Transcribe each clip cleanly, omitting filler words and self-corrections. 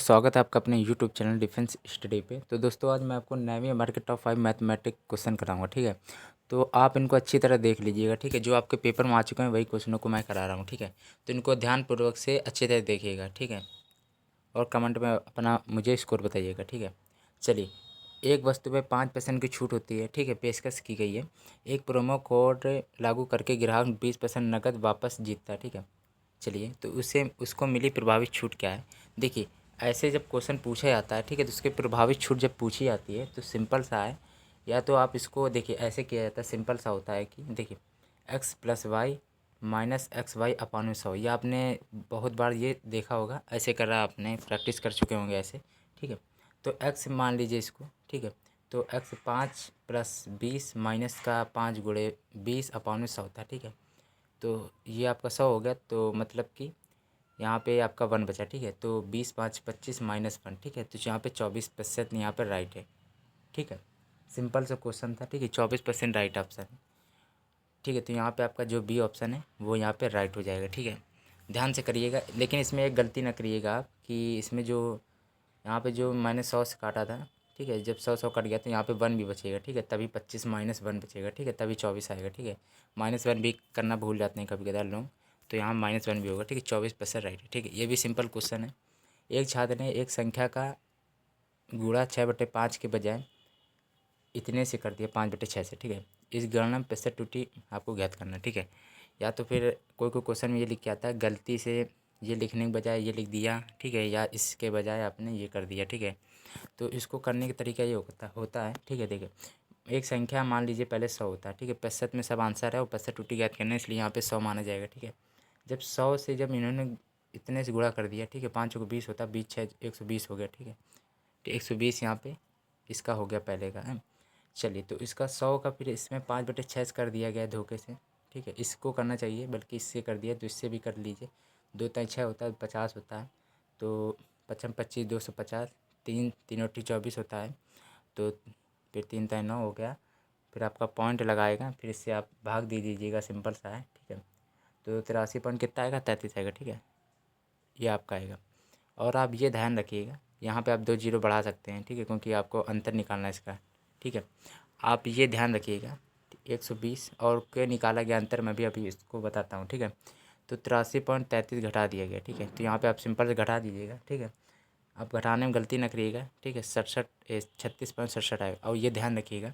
स्वागत है आपका अपने यूट्यूब चैनल डिफेंस स्टडी पे। तो दोस्तों आज मैं आपको 9वीं मार्केट टॉप 5 मैथमेटिक क्वेश्चन कराऊंगा, ठीक है। तो आप इनको अच्छी तरह देख लीजिएगा, ठीक है। जो आपके पेपर में आ चुके हैं वही क्वेश्चनों को मैं करा रहा हूँ, ठीक है। तो इनको ध्यानपूर्वक से अच्छी तरह देखिएगा, ठीक है। और कमेंट में अपना मुझे स्कोर बताइएगा, ठीक है। चलिए, एक वस्तु पे 5% की छूट होती है, ठीक है, पेशकश की गई है। एक प्रोमो कोड लागू करके ग्राहक 20% नकद वापस जीतता है, ठीक है। चलिए, तो उसे उसको मिली प्रभावित छूट क्या है। देखिए, ऐसे जब क्वेश्चन पूछा जाता है, ठीक है, तो उसके प्रभावित छूट जब पूछी जाती है तो सिंपल सा है। या तो आप इसको देखिए ऐसे किया जाता है, सिंपल सा होता है कि देखिए x plus y minus x y upon में 100। ये आपने बहुत बार ये देखा होगा, ऐसे करा आपने, प्रैक्टिस कर चुके होंगे ऐसे, ठीक है। तो एक्स मान लीजिए इसको, ठीक है। तो एक्स 5 प्लस 20 माइनस का 5 गुणे 20 अपान में 100 होता है, ठीक है। तो ये आपका 100 हो गया, तो मतलब कि यहाँ पे आपका 1 बचा, ठीक है। तो 20 5 25 माइनस 1, ठीक है। तो यहाँ पे 24% यहाँ पर राइट है, ठीक है। सिंपल सा क्वेश्चन था, ठीक है। 24% राइट ऑप्शन है, ठीक है। तो यहाँ पे आपका जो बी ऑप्शन है वो यहाँ पे राइट हो जाएगा, ठीक है। ध्यान से करिएगा, लेकिन इसमें एक गलती ना करिएगा आप कि इसमें जो यहाँ पे जो मैंने 100 से काटा था, ठीक है। जब 100 कट गया तो यहाँ पे 1 भी बचेगा, ठीक है। तभी 25 माइनस 1 बचेगा, ठीक है। तभी 24 आएगा, ठीक है। -1 भी करना भूल जाते हैं कभी कदार लोग, तो यहाँ -1 भी होगा, ठीक है। 24% राइट है, ठीक है। ये भी सिंपल क्वेश्चन है। एक छात्र ने एक संख्या का गुणा 6/5 के बजाय इतने से कर दिया 5/6 से, ठीक है। इस गणना में प्रतिशत त्रुटि आपको ज्ञात करना, ठीक है। या तो फिर कोई कोई क्वेश्चन में ये लिख के आता है गलती से ये लिखने के बजाय ये लिख दिया, ठीक है, या इसके बजाय आपने ये कर दिया, ठीक है। तो इसको करने का तरीका ये होता है, ठीक है। देखिए, एक संख्या मान लीजिए पहले 100 होता है, ठीक है। प्रतिशत में सब आंसर है और प्रतिशत त्रुटि ज्ञात करना है, इसलिए यहाँ पे 100 माना जाएगा, ठीक है। जब 100 से जब इन्होंने इतने से गुणा कर दिया, ठीक है, 5 को 20 होता है, 20 6 120 हो गया, ठीक है। तो 120 यहाँ पे इसका हो गया पहले का है। चलिए, तो इसका 100 का फिर इसमें 5/6 से कर दिया गया धोखे से, ठीक है। इसको करना चाहिए, बल्कि इससे कर दिया, तो इससे भी कर लीजिए। 2 3 6 होता है, 50 होता है। तो 55 25 250, 3 3 24 होता है। तो फिर 3 3 9 हो गया। फिर आपका पॉइंट लगाएगा, फिर इससे आप भाग दे दीजिएगा, सिंपल सा है, ठीक है। तो 83 पॉइंट कितना आएगा, 33 आएगा, ठीक है। ये आपका आएगा। और आप ये ध्यान रखिएगा, यहाँ पे आप 2 जीरो बढ़ा सकते हैं, ठीक है, क्योंकि आपको अंतर निकालना है इसका, ठीक है। आप ये ध्यान रखिएगा, 120 और के निकाला गया अंतर मैं भी अभी इसको बताता हूँ, ठीक है। तो 83.33 घटा दिया गया, ठीक है। तो यहाँ पे आप सिंपल से घटा दीजिएगा, ठीक है। आप घटाने में गलती ना करिएगा, ठीक है। 36.67 आएगा। और ये ध्यान रखिएगा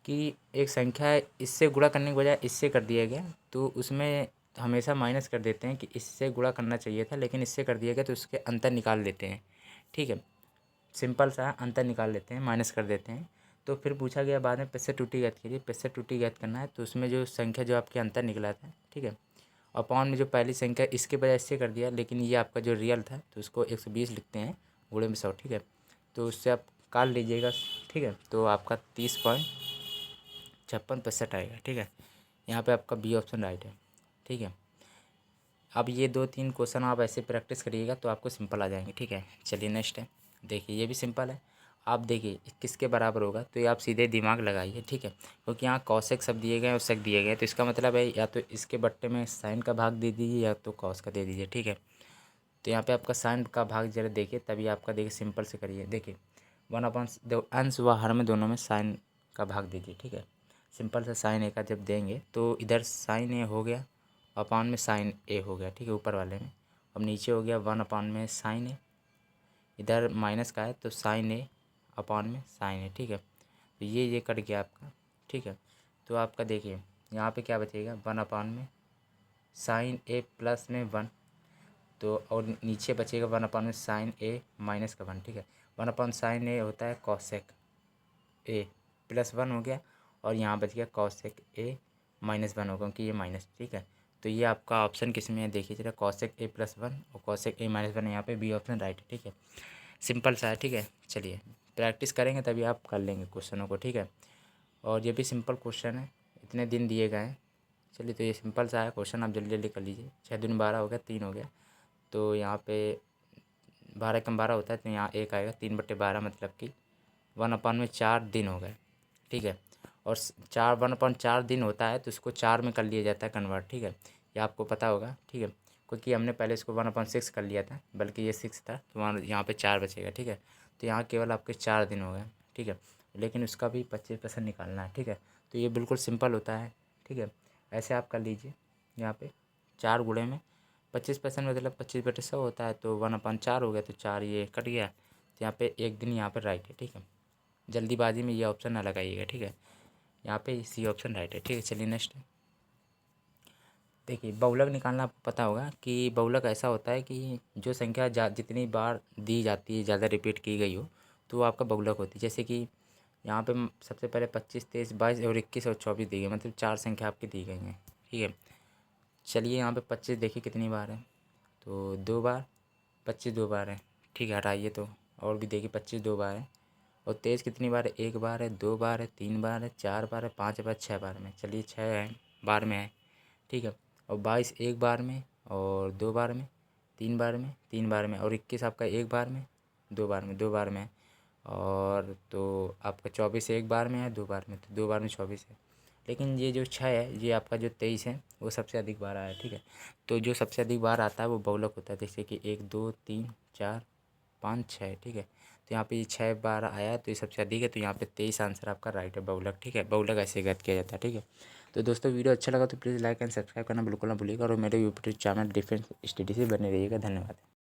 कि एक संख्या है, इससे गुणा करने के बजाय इससे कर दिया गया, तो उसमें हमेशा माइनस कर देते हैं कि इससे गुणा करना चाहिए था, लेकिन इससे कर दिया गया तो उसके अंतर निकाल लेते हैं, ठीक है। सिंपल सा अंतर निकाल लेते हैं, माइनस कर देते हैं। तो फिर पूछा गया बाद में प्रतिशत त्रुटि ज्ञात कीजिए, प्रतिशत त्रुटि ज्ञात करना है। तो उसमें जो संख्या जो आपके अंतर निकला था, ठीक है, अपॉन में जो पहली संख्या इसके बजाय इससे कर दिया, लेकिन ये आपका जो रियल था तो उसको 120 लिखते हैं गुणे में 100, ठीक है। तो उससे आप काट लीजिएगा, ठीक है। तो आपका 30.56% आएगा, ठीक है। यहाँ पे आपका बी ऑप्शन राइट है, ठीक है। अब ये 2 3 क्वेश्चन आप ऐसे प्रैक्टिस करिएगा तो आपको सिंपल आ जाएंगे, ठीक है। चलिए नेक्स्ट है, देखिए ये भी सिंपल है। आप देखिए किसके बराबर होगा, तो ये आप सीधे दिमाग लगाइए, ठीक है। क्योंकि यहाँ कौशिक सब दिए गए और सेक दिए गए, तो इसका मतलब है या तो इसके बट्टे में साइन का भाग दे दीजिए या तो कॉस का दे दीजिए, ठीक है। तो यहाँ पे आपका साइन का भाग जरा देखिए, तभी आपका देखिए सिंपल से करिए। देखिए 1/, अंश व हर में दोनों में साइन का भाग दीजिए, ठीक है। सिंपल सा साइन ए का जब देंगे तो इधर साइन ए हो गया, अपान में साइन ए हो गया, ठीक है, ऊपर वाले में। अब नीचे हो गया 1/, में साइन ए, इधर माइनस का है तो साइन ए अपान में साइन ए, ठीक है। तो ये कट गया आपका, ठीक है। तो आपका देखिए यहाँ पे क्या बचेगा, 1/, में साइन ए प्लस में 1, तो और नीचे बचेगा 1/, में साइन ए माइनस का 1, ठीक है। 1/, साइन ए होता है कॉसेक ए प्लस 1 हो गया, और यहाँ बच गया कॉसेक ए -1 होगा, क्योंकि ये माइनस, ठीक है। तो ये आपका ऑप्शन किस में है देखिए जरा, कॉसेक ए +1 और कॉसेक ए -1, यहाँ पे बी ऑप्शन राइट है, ठीक है। सिंपल सा है, ठीक है। चलिए प्रैक्टिस करेंगे तभी आप कर लेंगे क्वेश्चनों को, ठीक है। और ये भी सिंपल क्वेश्चन है, इतने दिन दिए गए हैं। चलिए, तो ये सिंपल सा है क्वेश्चन, आप जल्दी जल्दी कर लीजिए। 6 दूनी 12 हो गया, 3 हो गया। तो यहाँ पे 12 कम 12 होता है, तो यहाँ 1 आएगा, 3/12 मतलब कि 1/, में 4 दिन हो गए, ठीक है। और 1/4 दिन होता है तो उसको 4 में कर लिया जाता है कन्वर्ट, ठीक है। ये आपको पता होगा, ठीक है। क्योंकि हमने पहले इसको 1/6 कर लिया था, बल्कि ये 6 था, तो वहाँ यहाँ पे 4 बचेगा, ठीक है। तो यहाँ केवल आपके 4 दिन हो गए, ठीक है, लेकिन उसका भी 25% निकालना है, ठीक है। तो ये बिल्कुल सिंपल होता है, ठीक है। ऐसे आप कर लीजिए, यहाँ पे 4 गुणे में 25% मतलब 25/100 होता है, तो 1/4 हो गया, तो 4 ये कट गया, तो यहाँ पे एक दिन यहाँ पे राइट है, ठीक है। जल्दीबाजी में ये ऑप्शन ना लगाइएगा, ठीक है। यहाँ पे सी ऑप्शन राइट है, ठीक है। चलिए नेक्स्ट देखिए, बहुलक निकालना आपको पता होगा कि बहुलक ऐसा होता है कि जो संख्या जितनी बार दी जाती है, ज़्यादा रिपीट की गई हो, तो वो आपका बहुलक होती है। जैसे कि यहाँ पे सबसे पहले 25, 23, 22 और 21 और 24 दी गई, मतलब 4 संख्या आपकी दी गई हैं, ठीक है। चलिए यहाँ पे 25 देखिए कितनी बार है, तो 2 बार, 25 2 बार है, ठीक है, हटाइए तो। और भी देखिए 25 2 बार है, और 23 कितनी बार है, 1 बार है, 2 बार है, 3 बार है, 4 बार है, 5 बार, 6 बार में, चलिए 6 है बार में है, ठीक है। और 22 1 बार में, और 2 बार में, 3 बार में, 3 बार में, और 21 आपका 1 बार में, 2 बार में, 2 बार में है। और तो आपका 24 1 बार में है, 2 बार में, तो 2 बार में 24 है। लेकिन ये जो 6 है, ये आपका जो 23 है, वो सबसे अधिक बार आया है, ठीक है। तो जो सबसे अधिक बार आता है वो बहुलक होता है, जैसे कि 1 2 3 4 5 6, ठीक है। तो यहाँ पे ये 6 बार आया है, तो ये सबसे अधिक है, तो यहाँ पे 23 आंसर आपका राइट है, बहुलक, ठीक है। बहुलक ऐसे ज्ञात किया जाता है, ठीक है। तो दोस्तों वीडियो अच्छा लगा तो प्लीज़ लाइक एंड सब्सक्राइब करना बिल्कुल ना भूलिएगा, और मेरे यूट्यूब चैनल डिफेंस स्टडी से बने रहिएगा। धन्यवाद।